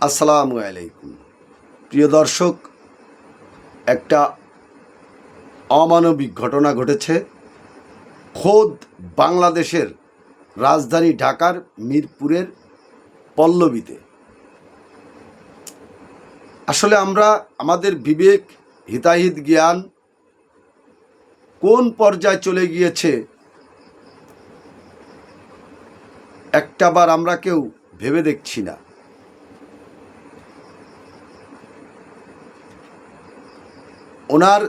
আসসালামু আলাইকুম। প্রিয় দর্শক, একটা অমানবিক ঘটনা ঘটেছে খোদ বাংলাদেশের রাজধানী ঢাকার মিরপুরের পল্লবীতে। আসলে আমরা আমাদের বিবেক, হিতাহিত জ্ঞান কোন পর্যায়ে চলে গিয়েছে একটাবার আমরা কেউ ভেবে দেখছি না। ওনার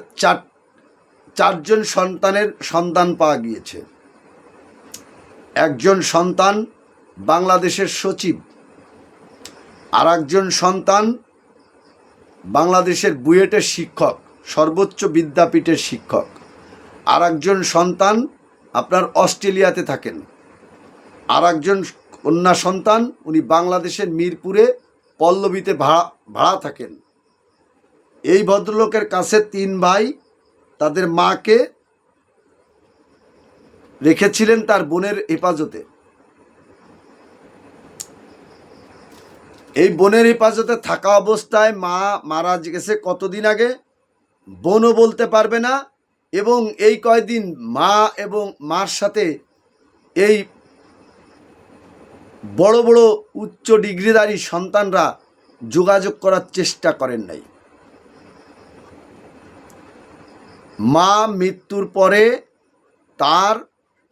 চারজন সন্তানের সন্তান পাওয়া গিয়েছে। একজন সন্তান বাংলাদেশের সচিব, আর একজন সন্তান বাংলাদেশের বুয়েটের শিক্ষক, সর্বোচ্চ বিদ্যাপীঠের শিক্ষক। আর একজন সন্তান আপনার অস্ট্রেলিয়াতে থাকেন। আর একজন কন্যা সন্তান উনি বাংলাদেশের মিরপুরে পল্লবীতে ভাড়া থাকেন। এই ভদ্রলোকের কাছে 3 ভাই তাদের মাকে রেখেছিলেন তার বোনের হেফাজতে। এই বোনের হেফাজতে থাকা অবস্থায় মা মারা গেছে কতদিন আগে, বোনও বলতে পারবে না। এবং এই কয়দিন মা এবং মার সাথে এই বড় বড় উচ্চ ডিগ্রিধারী সন্তানরা যোগাযোগ করার চেষ্টা করেন নাই। মা মৃত্যুর পরে তার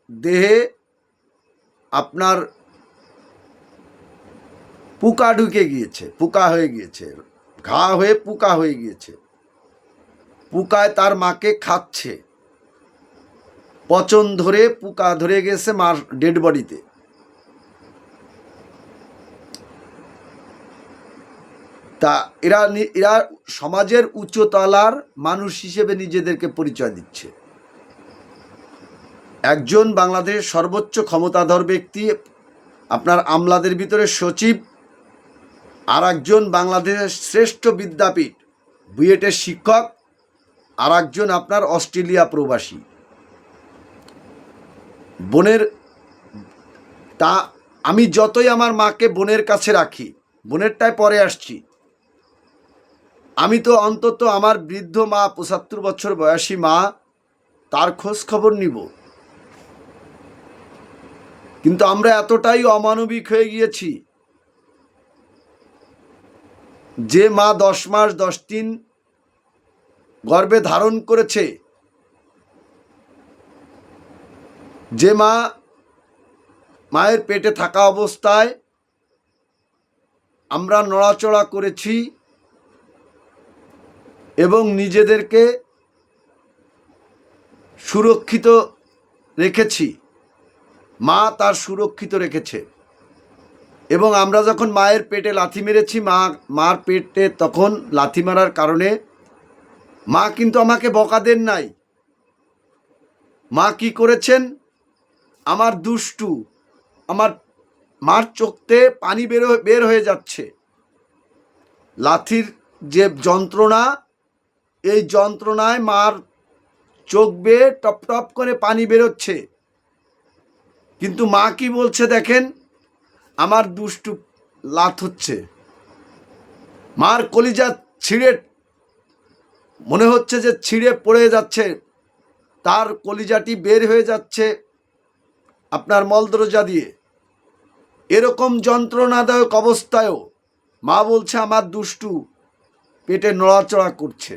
দেহে আপনার পোকা ঢুকে গিয়েছে, পোকা হয়ে গিয়েছে, ঘা হয়ে পোকা হয়ে গিয়েছে। পোকায় তার মাকে খাচ্ছে, পচন ধরে পোকা ধরে গেছে মার ডেড বডিতে। তা এরা সমাজের উচ্চতলার মানুষ হিসেবে নিজেদেরকে পরিচয় দিচ্ছে। একজন বাংলাদেশের সর্বোচ্চ ক্ষমতাধর ব্যক্তি, আপনার আমলাদের ভিতরে সচিব, আর একজন বাংলাদেশের শ্রেষ্ঠ বিদ্যাপীঠ বুয়েটের শিক্ষক, আর একজন আপনার অস্ট্রেলিয়া প্রবাসী। বোনের তা আমি যতই আমার মাকে বোনের কাছে রাখি, বোনেরটায় পরে আসছি, আমি তো অন্তত আমার বৃদ্ধ মা, 75 বছর বয়সী মা, তার খোঁজ খবর নিব। কিন্তু আমরা এতটাই অমানবিক হয়ে গিয়েছি যে মা 10 মাস 10 দিন গর্ভে ধারণ করেছে, যে মায়ের পেটে থাকা অবস্থায় আমরা নড়াচড়া করেছি এবং নিজেদেরকে সুরক্ষিত রেখেছি, মা তার সুরক্ষিত রেখেছে। এবং আমরা যখন মায়ের পেটে লাথি মেরেছি, মার পেটে তখন লাথি মারার কারণে মা কিন্তু আমাকে বকা দেন নাই। মা কি করেছেন, আমার দুষ্টু, আমার মার চোখতে পানি বের হয়ে যাচ্ছে, লাথির যে যন্ত্রণা, এই যন্ত্রণায় মার চোখ বেয়ে টপ টপ করে পানি বেরোচ্ছে। কিন্তু মা কি বলছে দেখেন, আমার দুষ্টু লাথ হচ্ছে, মার কলিজা ছিঁড়ে, মনে হচ্ছে যে ছিঁড়ে পড়ে যাচ্ছে, তার কলিজাটি বের হয়ে যাচ্ছে আপনার মলদরজা দিয়ে। এরকম যন্ত্রণাদায়ক অবস্থায়ও মা বলছে আমার দুষ্টু পেটে নড়াচড়া করছে।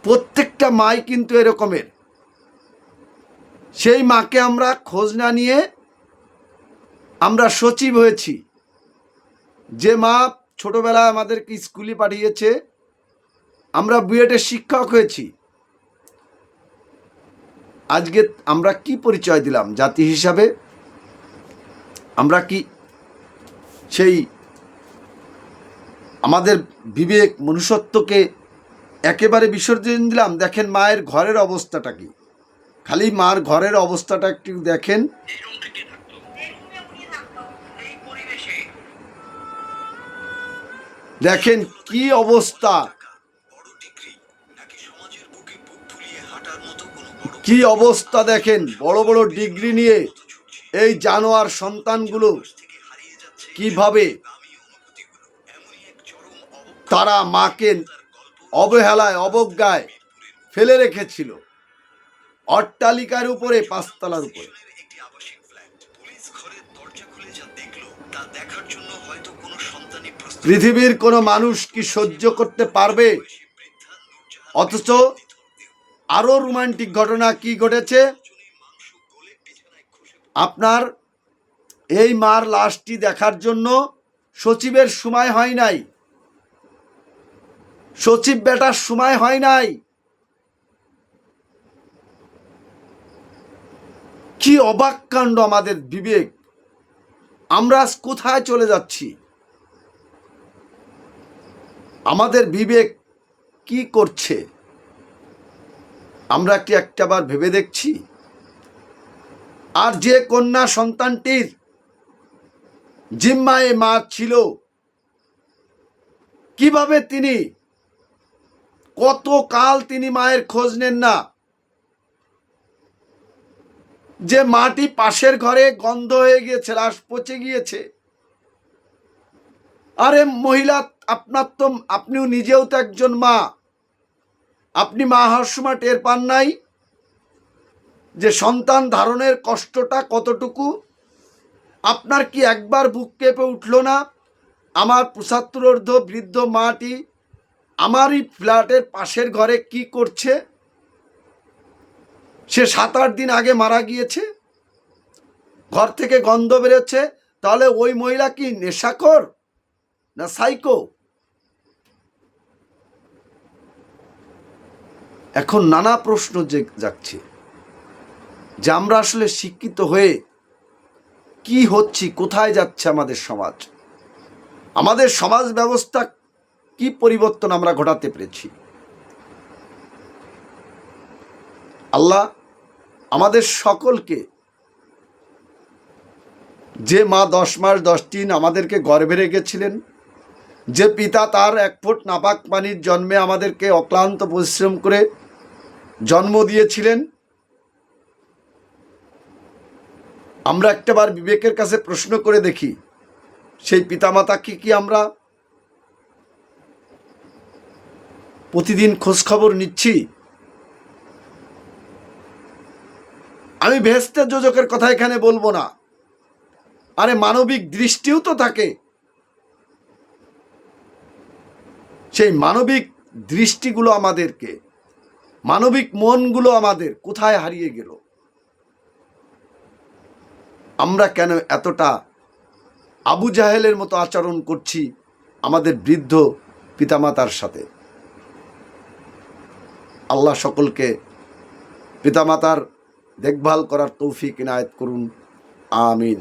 প্রত্যেকটা মাই কিন্তু এরকমের। সেই মাকে আমরা খোঁজ না নিয়ে আমরা সচিব হয়েছি। যে মা ছোটবেলায় আমাদেরকে স্কুলে পাঠিয়েছে, আমরা বুয়েটের শিক্ষক হয়েছি। আজকে আমরা কি পরিচয় দিলাম জাতি হিসাবে? আমরা কি সেই আমাদের বিবেক, মনুষ্যত্বকে একেবারে বিসর্জন দিলাম? দেখেন মায়ের ঘরের অবস্থাটা কি, খালি মার ঘরের অবস্থাটা একটু দেখেন। দেখেন কি অবস্থা, কি অবস্থা দেখেন। বড় বড় ডিগ্রি নিয়ে এই জানোয়ার সন্তানগুলো কিভাবে তারা মাকে অবহেলায় অবজ্ঞায় ফেলে রেখেছিল অট্টালিকার উপরে, 5 তলার উপরে। পৃথিবীর কোনো মানুষ কি সহ্য করতে পারবে? অথচ আরো রোমান্টিক ঘটনা কি ঘটেছে, আপনার এই মার লাশটি দেখার জন্য সচিবের সময় হয় নাই, সচিব বেটার সময় হয় নাই। কি অবাক কাণ্ড আমাদের বিবেক! আমরা আজ কোথায় চলে যাচ্ছি? আমাদের বিবেক কি করছে আমরা কি একটাবার ভেবে দেখছি? আর যে কন্যা সন্তানটির জিম্মায় মা ছিল, কিভাবে তিনি, কত কাল তিনি মায়ের খোঁজ নেন না, যে মাটি পাশের ঘরে গন্ধ হয়ে গিয়েছে, লাশ পচে গিয়েছে। আরে মহিলা, আপনিও নিজেও তো একজন মা, আপনি মা হওয়ার সময় টের পান নাই যে সন্তান ধারণের কষ্টটা কতটুকু? আপনার কি একবার বুক কেঁপে উঠল না, আমার 75 বৃদ্ধ মাটি আমারই ফ্ল্যাটের পাশের ঘরে কি করছে? সে 7-8 দিন আগে মারা গিয়েছে, ঘর থেকে গন্ধ বেরোচ্ছে। তাহলে ওই মহিলা কি নেশাখোর না সাইকো? এখন নানা প্রশ্ন জাগছে যে আমরা আসলে শিক্ষিত হয়ে কি হচ্ছি, কোথায় যাচ্ছে আমাদের সমাজ, আমাদের সমাজ ব্যবস্থা কি পরিবর্তন আমরা ঘটাতে পেরেছি। আল্লাহ আমাদের সকলকে, যে মা 10 মাস 10 দিন আমাদেরকে গর্ভে রেখেছিলেন, যে পিতা তার 1 ফুট নাপাক পানির জন্মে আমাদেরকে অক্লান্ত পরিশ্রম করে জন্ম দিয়েছিলেন, আমরা একটাবার বিবেকের কাছে প্রশ্ন করে দেখি, সেই পিতামাতাকে কি আমরা প্রতিদিন খোঁজখবর নিচ্ছি? আমি বেহেশতের যোজকের কথা এখানে বলবো না, আরে মানবিক দৃষ্টিও তো থাকে। সেই মানবিক দৃষ্টিগুলো আমাদেরকে, মানবিক মনগুলো আমাদের কোথায় হারিয়ে গেল? আমরা কেন এতটা আবু জাহেলের মতো আচরণ করছি আমাদের বৃদ্ধ পিতামাতার সাথে? আল্লাহ সকলকে পিতামাতার দেখভাল করার তৌফিক ইনায়েত করুন, আমিন।